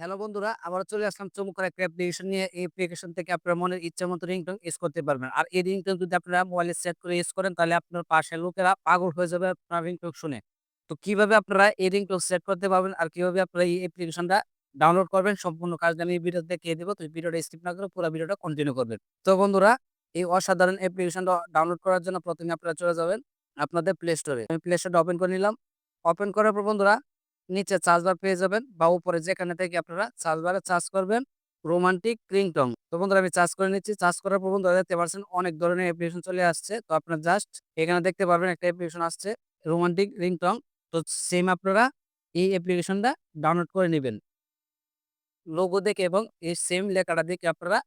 Hello বন্ধুরা, আবারও চলে আসলাম চমৎকার একটা অ্যাপ্লিকেশন নিয়ে। এই অ্যাপ্লিকেশন থেকে আপনার মনের ইচ্ছামত রিংটোন ইউজ করতে পারবেন। আর এই রিংটোন যদি আপনারা মোবাইলে সেট করে ইউজ করেন, তাহলে আপনার পাশের লোকেরা পাগল হয়ে যাবে আপনার রিংটোন শুনে। তো কিভাবে আপনারা এই রিংটোন সেট করতে পারবেন আর কিভাবে আপনারা এই অ্যাপ্লিকেশনটা ডাউনলোড করবেন, সম্পূর্ণ কাজটা আমি এই ভিডিওতে দেখিয়ে দেব। তো ভিডিওটা স্কিপ না করে পুরো ভিডিওটা কন্টিনিউ করবেন। তো বন্ধুরা, এই অসাধারণ অ্যাপ্লিকেশনটা ডাউনলোড করার জন্য প্রথমে আপনারা চলে যাবেন আপনাদের প্লে স্টোরে। আমি প্লে স্টোরটা ওপেন করে নিলাম। ওপেন করার পর বন্ধুরা, নিচে সার্চ বার পেয়ে যাবেন বা উপরে যেখানে থেকে আপনারা সার্চ বারে সার্চ করবেন রোমান্টিক রিংটোন। তো বন্ধুরা আমি সার্চ করে নিচ্ছি। সার্চ করার পর বন্ধুরা দেখতে পাচ্ছেন অনেক ধরনের অ্যাপ্লিকেশন চলে আসছে। তো আপনারা জাস্ট এখানে দেখতে পারবেন একটা অ্যাপ্লিকেশন আসছে রোমান্টিক রিংটোন। তো সেম আপনারা এই অ্যাপ্লিকেশনটা ডাউনলোড করে নিবেন। লোগো দেখে এবং এই সেম লেখাটা দেখে আপনারা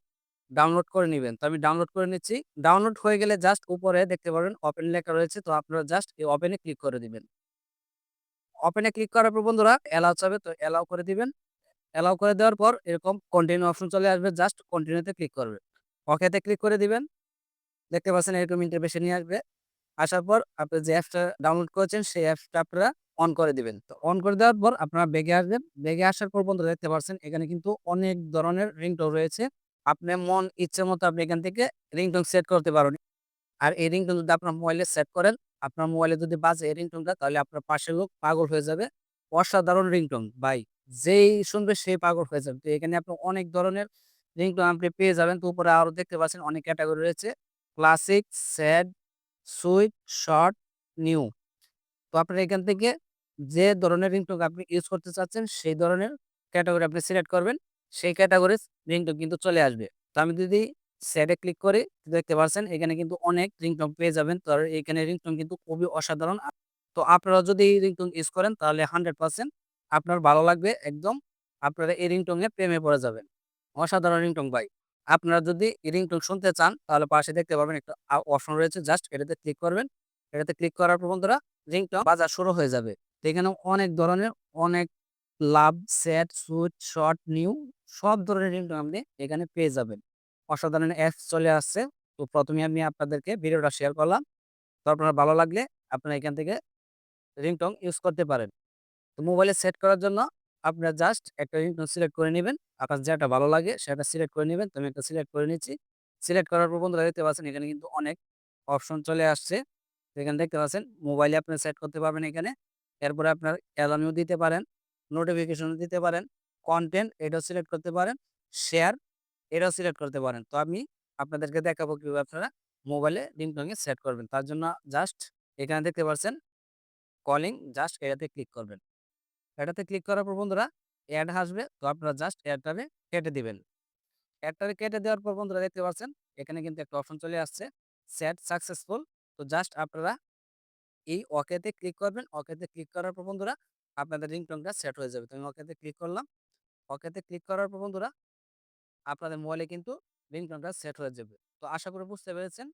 ডাউনলোড করে নিবেন। তো আমি ডাউনলোড করে নিচ্ছি। ডাউনলোড হয়ে গেলে জাস্ট উপরে দেখতে পারবেন ওপেন লেখা রয়েছে। তো আপনারা জাস্ট এই ওপেনে ক্লিক করে দিবেন। ওপেনে ক্লিক করার পর বন্ধুরা অ্যালাউ চাবে, তো অ্যালাউ করে দিবেন। অ্যালাউ করে দেওয়ার পর এরকম কন্টিনিউ অপশন চলে আসবে। জাস্ট কন্টিনিউতে ক্লিক করবে। ওকেতে ক্লিক করে দিবেন। দেখতে পাচ্ছেন এরকম ইন্টারফেসে নিয়ে আসবে। আসার পর আপনি যে অ্যাপসটা ডাউনলোড করেছেন সেই অ্যাপসটা আপনারা অন করে দিবেন। তো অন করে দেওয়ার পর আপনারা ব্যাগে আসবেন। ব্যাগে আসার পর বন্ধুরা দেখতে পাচ্ছেন এখানে কিন্তু অনেক ধরনের রিংটোন রয়েছে। আপনার মন ইচ্ছে মতো আপনি এখান থেকে রিংটোন সেট করতে পারবেন। আর এই রিংটোন যদি আপনার মোবাইলে সেট করেন, আপনার মোবাইলে যদি বাজে এই রিংটোনটা, তাহলে আপনার পাশের লোক পাগল হয়ে যাবে। অসাধারণ রিংটোন ভাই। যেই শুনবে সেই পাগল হয়ে যাবে। তো এখানে আপনি অনেক ধরনের রিংটোন আপনি পেয়ে যাবেন। তো উপরে আরো দেখতে পাচ্ছেন অনেক ক্যাটেগরি রয়েছে। Classic, sad, sweet, short, new. তো আপনারা এখান থেকে যে ধরনের রিংটোন আপনি ইউজ করতে চাচ্ছেন সেই ধরনের ক্যাটাগরি আপনি সিলেক্ট করবেন। সেই ক্যাটাগরির রিংটোন কিন্তু চলে আসবে। তো আমি যদি সেটে ক্লিক করি, দেখতে পাচ্ছেন এখানে কিন্তু অনেক রিংটোন পেয়ে যাবেন। তো আর এখানে রিংটোন কিন্তু খুবই অসাধারণ। তো আপনারা যদি এই রিংটোন ইউজ করেন তাহলে 100% আপনার ভালো লাগবে একদম। আপনারা এই রিংটোনে প্রেমে পড়ে যাবেন। অসাধারণ রিংটোন ভাই। আপনারা যদি এই রিংটোন শুনতে চান তাহলে পাশে দেখতে পারবেন একটা অপশন রয়েছে, জাস্ট এটাতে ক্লিক করবেন। এটাতে ক্লিক করার পর বন্ধুরা রিংটোন বাজা শুরু হয়ে যাবে। তো এখানে অনেক ধরনের অনেক লাভ, স্যাড, সুইট, শর্ট, নিউ সব ধরনের রিংটোন আপনি এখানে পেয়ে যাবেন। অসাধারণ অ্যাপস চলে আসছে। তো প্রথমে আমি আপনাদেরকে ভিডিওটা শেয়ার করলাম। তো আপনার ভালো লাগলে আপনারা এখান থেকে রিংটোন ইউজ করতে পারেন। তো মোবাইলে সেট করার জন্য আপনারা জাস্ট একটা রিংটোন সিলেক্ট করে নিবেন। আপনার যেটা ভালো লাগে সেটা সিলেক্ট করে নিবেন। তো আমি একটা সিলেক্ট করে নিচ্ছি। সিলেক্ট করার পর বন্ধুরা দেখতে পাচ্ছেন এখানে কিন্তু অনেক অপশন চলে আসছে। তো এখানে দেখতে পাচ্ছেন মোবাইলে আপনি সেট করতে পারবেন এখানে। এরপরে আপনার অ্যালার্মও দিতে পারেন, নোটিফিকেশনও দিতে পারেন, কনটেন্ট এটাও সিলেক্ট করতে পারেন, শেয়ার এটাও সিলেক্ট করতে পারেন। তো আমি আপনাদেরকে দেখাবো কিভাবে আপনারা মোবাইলে রিংটোন সেট করবেন। তার জন্য জাস্ট এখানে দেখতে পাচ্ছেন কলিং, জাস্ট এটাতে ক্লিক করবেন। এটাতে ক্লিক করার পর বন্ধুরা অ্যাড আসবে। তো আপনারা জাস্ট অ্যাডটাকে কেটে দিবেন। অ্যাডটাকে কেটে দেওয়ার পর বন্ধুরা দেখতে পাচ্ছেন এখানে কিন্তু একটা অপশন চলে আসছে সেট সাকসেসফুল। তো জাস্ট আপনারা এই ওকেতে ক্লিক করবেন। ওকেতে ক্লিক করার পর বন্ধুরা আপনাদের রিংটোনটা সেট হয়ে যাবে। তো আমি ওকেতে ক্লিক করলাম। ওকেতে ক্লিক করার পর বন্ধুরা আপনাদের মোবাইলে কিন্তু রিংটোনটা সেট হয়ে যাবে। তো আশা করি বুঝতে পেরেছেন।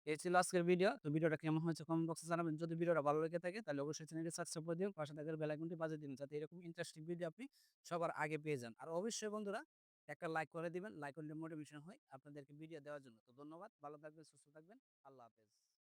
এই ছিল আজকের ভিডিও। তো ভিডিওটা কেমন হয়েছে কমেন্ট বক্সে জানাবেন। যদি ভিডিওটা ভালো লেগে থাকে তাহলে অবশ্যই চ্যানেলটি সাবস্ক্রাইব করে দিন। পাশে থাকা বেল আইকনটি বাজিয়ে দিন যাতে এরকম ইন্টারেস্টিং ভিডিও আপনি সবার আগে পেয়ে যান। আর অবশ্যই বন্ধুরা একটা লাইক করে দিবেন। লাইক করলে মোটিভেশন হয় আপনাদেরকে ভিডিও দেওয়ার জন্য। তো ধন্যবাদ। ভালো থাকবেন, সুস্থ থাকবেন। আল্লাহ হাফেজ।